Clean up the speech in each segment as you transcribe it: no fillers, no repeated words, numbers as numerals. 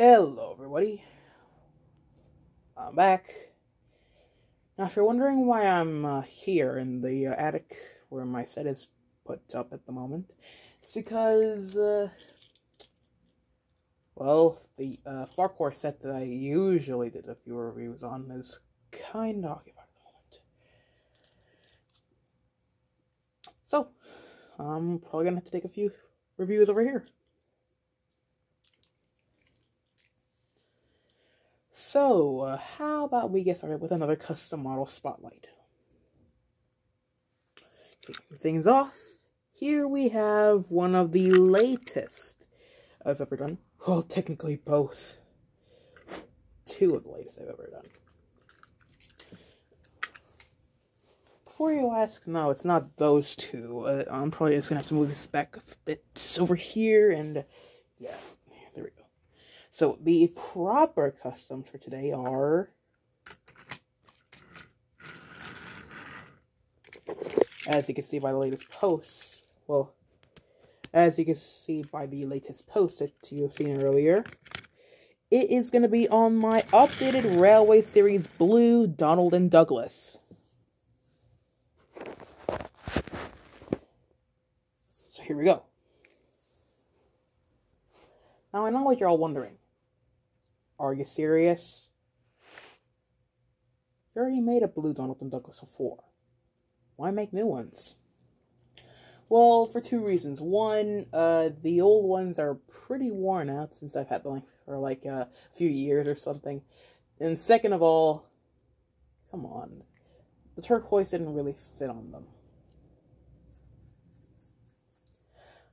Hello everybody, I'm back. Now if you're wondering why I'm here in the attic where my set is put up at the moment, it's because, well, the Farcore set that I usually did a few reviews on is kind of occupied at the moment. So, I'm probably gonna have to take a few reviews over here. So, how about we get started with another custom model spotlight? Kicking things off, here we have one of the latest I've ever done. Well, technically both. Two of the latest I've ever done. Before you ask, no, it's not those two. I'm probably just gonna have to move this back a bit over here, and yeah, there we go. So, the proper customs for today are, as you can see by the latest posts, well, as you can see by the latest post that you've seen earlier, it is going to be on my updated Railway Series Blue Donald and Douglas. So here we go. Now I know what you're all wondering. Are you serious? You already made a Blue Donald and Douglas before. Why make new ones? Well, for two reasons. One, the old ones are pretty worn out since I've had them for like a few years or something. And second of all, come on, the turquoise didn't really fit on them.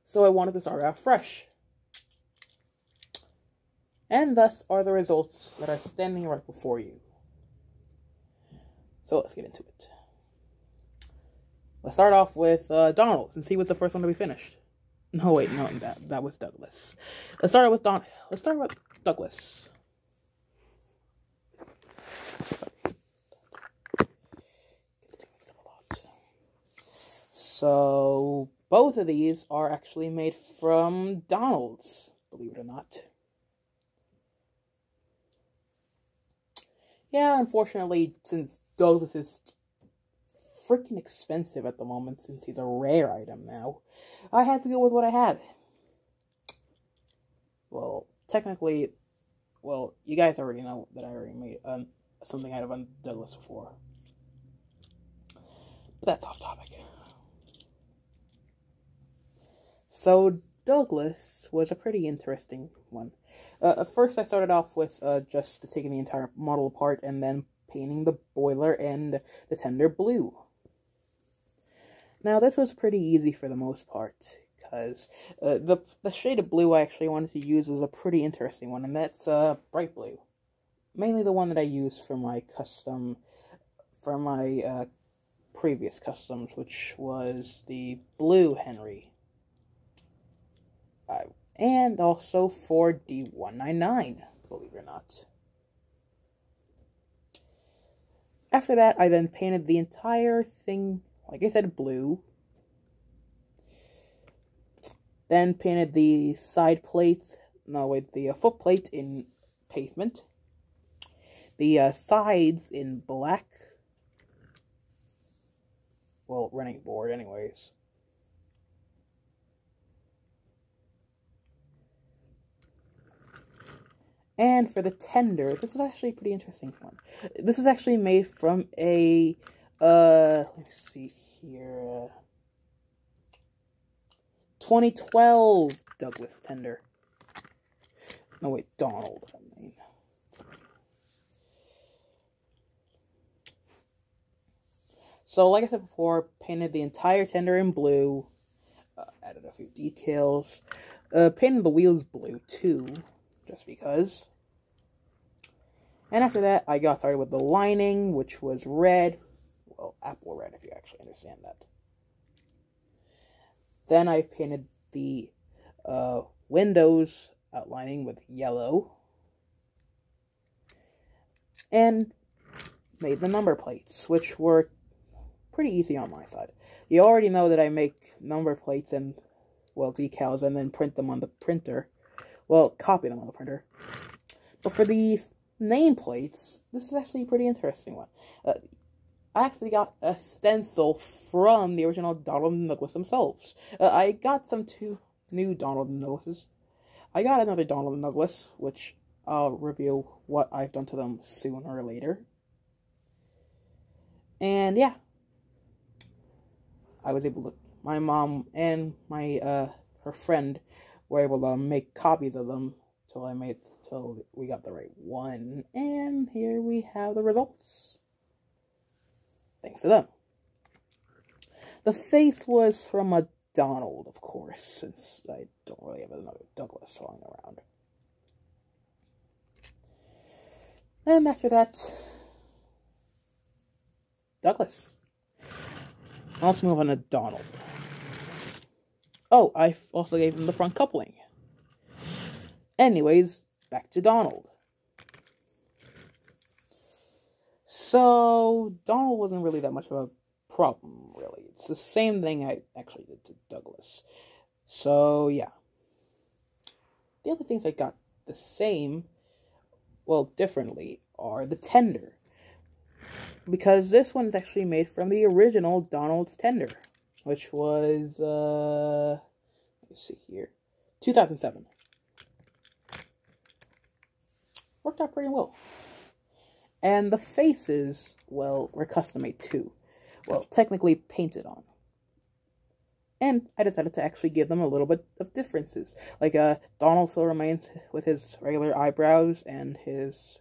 So I wanted to start out fresh. And thus are the results that are standing right before you. So let's get into it. Let's start off with Donald's and see what's the first one to be finished. No, wait, no, that was Douglas. Let's start with Douglas. Sorry. So both of these are actually made from Donald's, believe it or not. Yeah, unfortunately, since Douglas is freaking expensive at the moment, since he's a rare item now, I had to go with what I had. Well, technically, well, you guys already know that I already made something out of Douglas before. But that's off topic. So, Douglas was a pretty interesting one. First, I started off with just taking the entire model apart and then painting the boiler and the tender blue. Now, this was pretty easy for the most part, because the shade of blue I actually wanted to use was a pretty interesting one, and that's bright blue. Mainly the one that I used for my previous customs, which was the Blue Henry. And also for D199, believe it or not. After that, I then painted the entire thing, like I said, blue. Then painted the side plates, the foot plate in pavement. The sides in black. Well, running board anyways. And for the tender, this is actually a pretty interesting one. This is actually made from a, let me see here, 2012 Douglas tender. No, wait, Donald, I mean. So, like I said before, painted the entire tender in blue, added a few decals, painted the wheels blue, too. Just because. And after that, I got started with the lining, which was red. Well, apple red, if you actually understand that. Then I painted the windows outlining with yellow. And made the number plates, which were pretty easy on my side. You already know that I make number plates and, well, decals, and then print them on the printer. Well, copy them on the printer. But for these nameplates, this is actually a pretty interesting one. I actually got a stencil from the original Donald and Douglas themselves. I got some two new Donald and Douglases. I got another Donald and Douglas, which I'll reveal what I've done to them sooner or later. And yeah, I was able to. My mom and my her friend were able to make copies of them till we got the right one, and here we have the results. Thanks to them. The face was from a Donald, of course, since I don't really have another Douglas lying around. And after that, Douglas. Now let's move on to Donald. Oh, I also gave him the front coupling. Anyways, back to Donald. So, Donald wasn't really that much of a problem, really. It's the same thing I actually did to Douglas. So, yeah. The other things I got the same, well, differently, are the tender. Because this one's actually made from the original Donald's tender, which was, let me see here, 2007. Worked out pretty well. And the faces, well, were custom made too. Well, technically painted on. And I decided to actually give them a little bit of differences. Like, Donald still remains with his regular eyebrows and his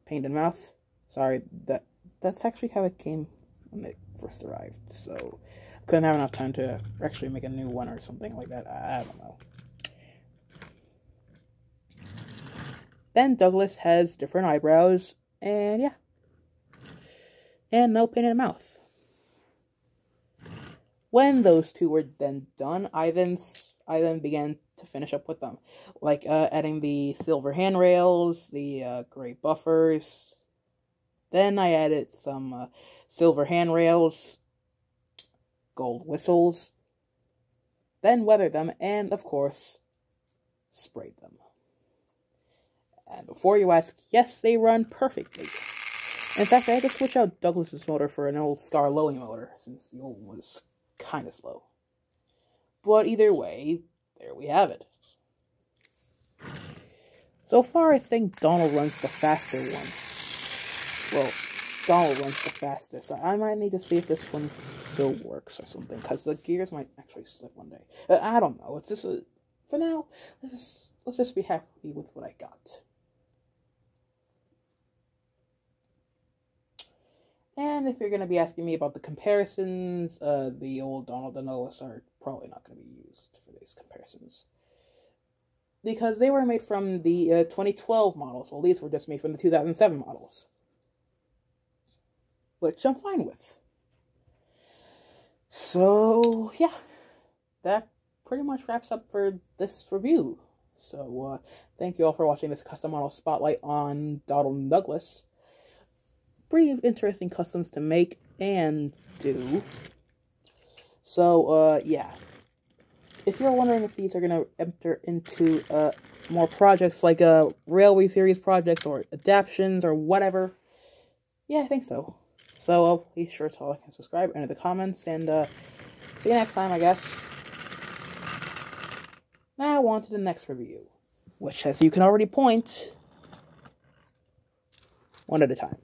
painted mouth. Sorry, that's actually how it came when it first arrived. So, I couldn't have enough time to actually make a new one or something like that. I don't know. Then Douglas has different eyebrows, and yeah. And no painted mouth. When those two were then done, I then began to finish up with them. Like, adding the silver handrails, the gray buffers. Then I added some silver handrails, gold whistles. Then weathered them, and of course, sprayed them. And before you ask, yes, they run perfectly. In fact, I had to switch out Douglas's motor for an old Star Lowy motor, since the old one was kind of slow. But either way, there we have it. So far, I think Donald runs the faster one. Well, Donald runs the fastest. So I might need to see if this one still works or something, because the gears might actually slip one day. I don't know. It's just for now, let's just be happy with what I got. And if you're going to be asking me about the comparisons, the old Donald and Douglas are probably not going to be used for these comparisons. Because they were made from the 2012 models, while these were just made from the 2007 models. Which I'm fine with. So, yeah. That pretty much wraps up for this review. So, thank you all for watching this custom model spotlight on Donald and Douglas. Pretty interesting customs to make and do. So, yeah. If you're wondering if these are going to enter into more projects like Railway Series projects or adaptions or whatever, yeah, I think so. So, be sure to like and subscribe, enter the comments, and see you next time, I guess. Now, on to the next review, which, as you can already point, one at a time.